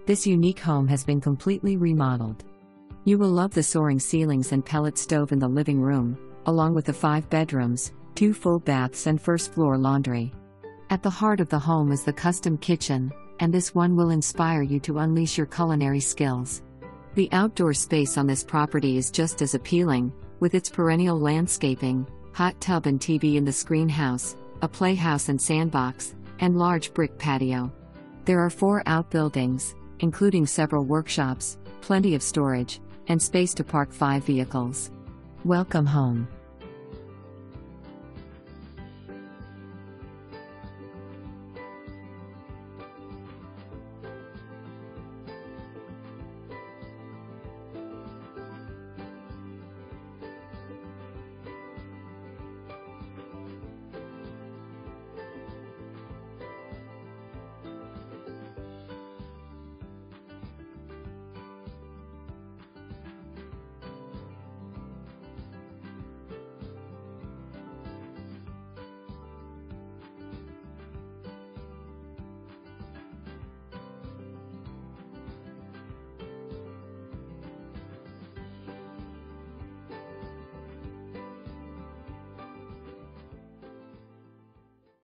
This unique home has been completely remodeled. You will love the soaring ceilings and pellet stove in the living room, along with the 5 bedrooms, 2 full baths and first-floor laundry. At the heart of the home is the custom kitchen, and this one will inspire you to unleash your culinary skills. The outdoor space on this property is just as appealing, with its perennial landscaping, hot tub and TV in the screenhouse, a playhouse and sandbox, and large brick patio. There are 4 outbuildings, including several workshops, plenty of storage, and space to park 5 vehicles. Welcome home.